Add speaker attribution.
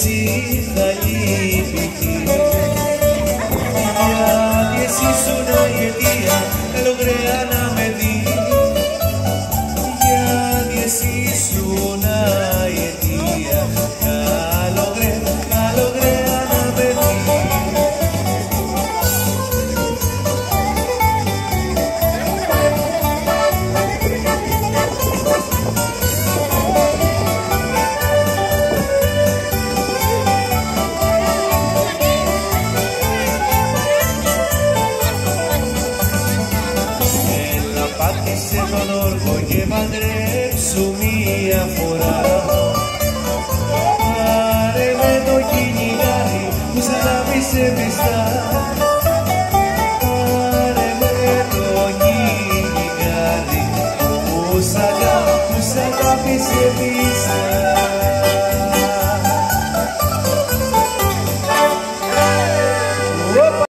Speaker 1: εσύ θα λυπηθείς, γιατί εσύ ήσουνα η αιτία, καλογραία να με δεις, γιατί εσύ ήσουνα η αιτία, καλογραία να με δεις. Πάτησε τον όρκο και παντρέψου μία φορά. Πάρε με το κυνηγάρι που σ' αγάπησε πιστά. Πάρε με το κυνηγάρι που σ' αγάπησε πιστά.